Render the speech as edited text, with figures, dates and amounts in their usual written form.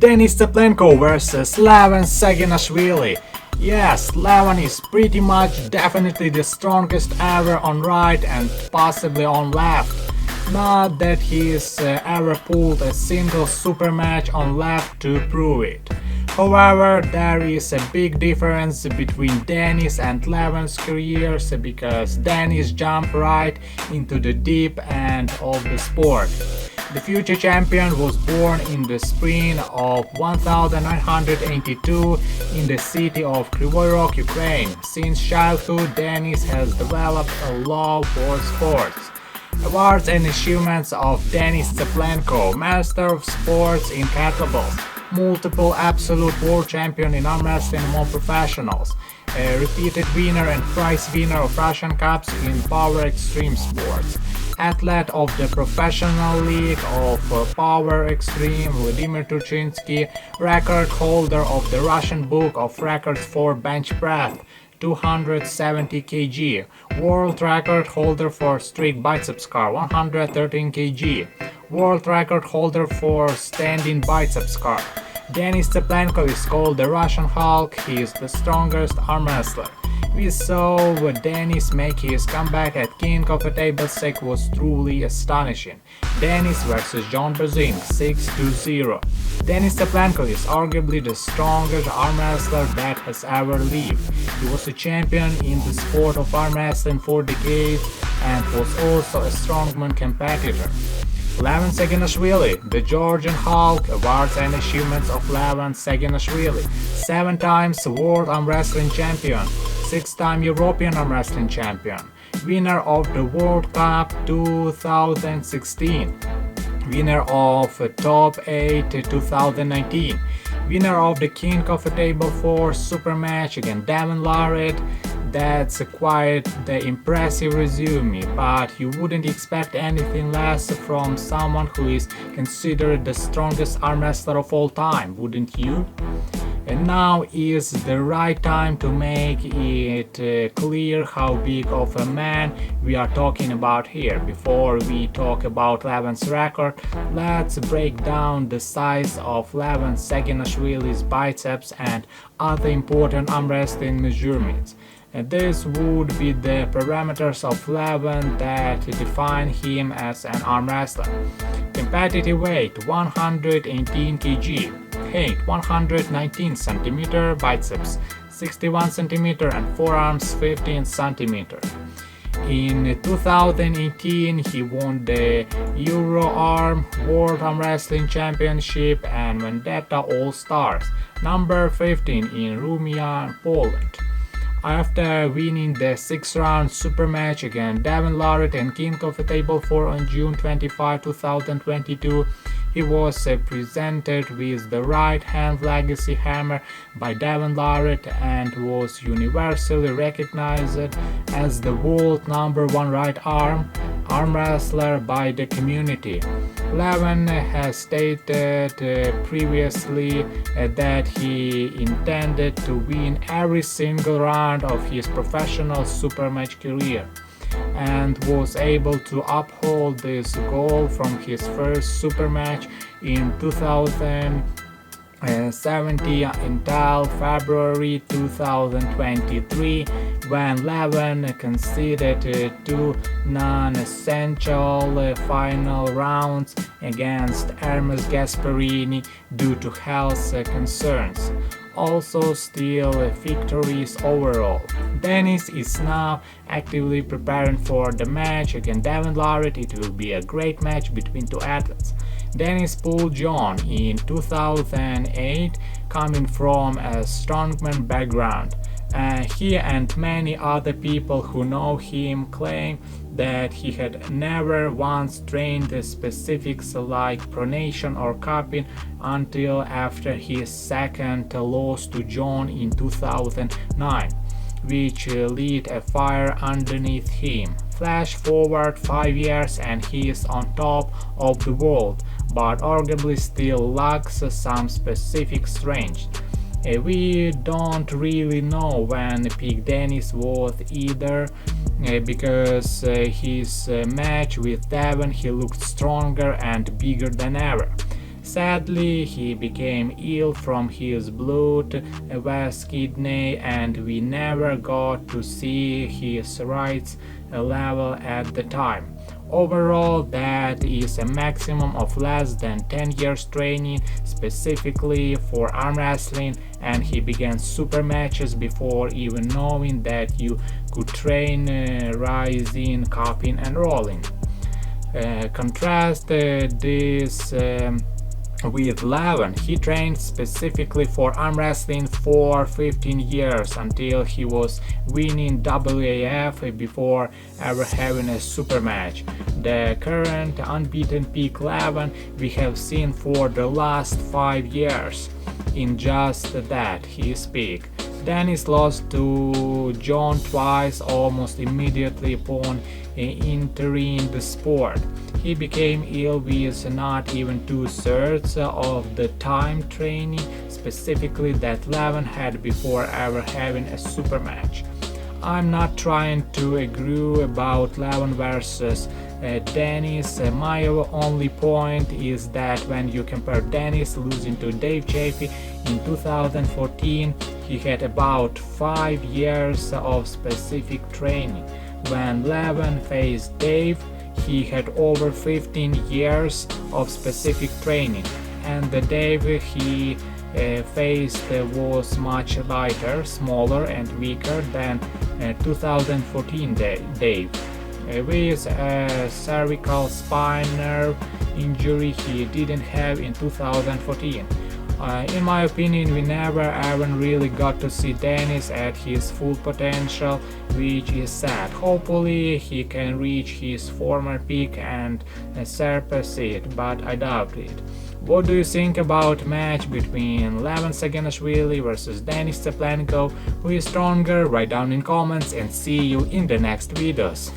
Denis Tsyplenkov versus Levan Saginashvili. Yes, Levan is pretty much definitely the strongest ever on right and possibly on left. Not that he's ever pulled a single super match on left to prove it. However, there is a big difference between Denis and Levan's careers because Denis jumped right into the deep end of the sport. The future champion was born in the spring of 1982 in the city of Kryvyi Rog, Ukraine. Since childhood, Denis has developed a love for sports. Awards and achievements of Denis Cyplenkov, Master of Sports in Kettlebells, multiple absolute world champion in Armwrestling among professionals, a repeated winner and prize winner of Russian Cups in Power Extreme Sports, athlete of the Professional League of Power Extreme Vladimir Turchinsky, record holder of the Russian Book of Records for bench press 270 kg, world record holder for strict biceps curl 113 kg, world record holder for standing biceps curl. Denis Tsyplenkov is called the Russian Hulk. He is the strongest arm wrestler. We saw Denis make his comeback at King of the Table Sec was truly astonishing. Denis vs John Brazin 6-0. Denis Tsyplenkov is arguably the strongest arm wrestler that has ever lived. He was a champion in the sport of arm wrestling for decades and was also a strongman competitor. Levan Saginashvili, the Georgian Hulk. Awards and achievements of Levan Saginashvili: 7 times World Arm Wrestling Champion, 6-time European Arm Wrestling Champion, winner of the World Cup 2016, winner of Top 8 2019, winner of the King of the Table 4 Super Match against Devin Larratt. That's quite the impressive resume, but you wouldn't expect anything less from someone who is considered the strongest arm wrestler of all time, wouldn't you? And now is the right time to make it clear how big of a man we are talking about here. Before we talk about Levan's record, let's break down the size of Levan Saginashvili's biceps and other important arm wrestling measurements. And this would be the parameters of Levan that define him as an arm wrestler. Competitive weight 118 kg, height 119 cm, biceps 61 cm and forearms 15 cm. In 2018, he won the Euro Arm World Arm Wrestling Championship and Vendetta All Stars, number 15 in Rumia, Poland. After winning the 6-round super match against Devin Larratt and King of the Table 4 on June 25, 2022, he was presented with the right hand legacy hammer by Devin Larratt and was universally recognized as the world #1 right arm wrestler by the community. Levan has stated previously that he intended to win every single round of his professional supermatch career and was able to uphold this goal from his first supermatch in 2017 until February 2023, when Levan conceded 2 non-essential final rounds against Hermes Gasparini due to health concerns. Also still victories overall. Denis is now actively preparing for the match against Devin Larratt. It will be a great match between two athletes. Denis pulled John in 2008, coming from a strongman background. He and many other people who know him claim that he had never once trained the specifics like pronation or cupping until after his second loss to John in 2009, which lit a fire underneath him. Flash forward 5 years and he is on top of the world, but arguably still lacks some specific strength. We don't really know when peak Denis was either, because his match with Devin he looked stronger and bigger than ever. Sadly, he became ill from his blood was kidney, and we never got to see his rights level at the time. Overall, that is a maximum of less than 10 years training specifically for arm wrestling, and he began super matches before even knowing that you could train rising, cupping and rolling. Contrast this with Levan. He trained specifically for arm wrestling for 15 years until he was winning WAF before ever having a super match. The current unbeaten peak Levan we have seen for the last 5 years. In just that, his peak. Denis lost to John twice almost immediately upon entering the sport. He became ill with not even 2/3 of the time training specifically that Levan had before ever having a super match. I'm not trying to argue about Levan versus Denis. My only point is that when you compare Denis losing to Dave Chaffee in 2014, he had about 5 years of specific training. When Levan faced Dave, he had over 15 years of specific training, and the Dave he faced was much lighter, smaller and weaker than 2014 Dave. With a cervical spine nerve injury he didn't have in 2014. In my opinion, we never even really got to see Denis at his full potential, which is sad. Hopefully he can reach his former peak and surpass it, but I doubt it. What do you think about match between Levan Saginashvili versus Denis Tsyplenkov? Who is stronger? Write down in comments and see you in the next videos.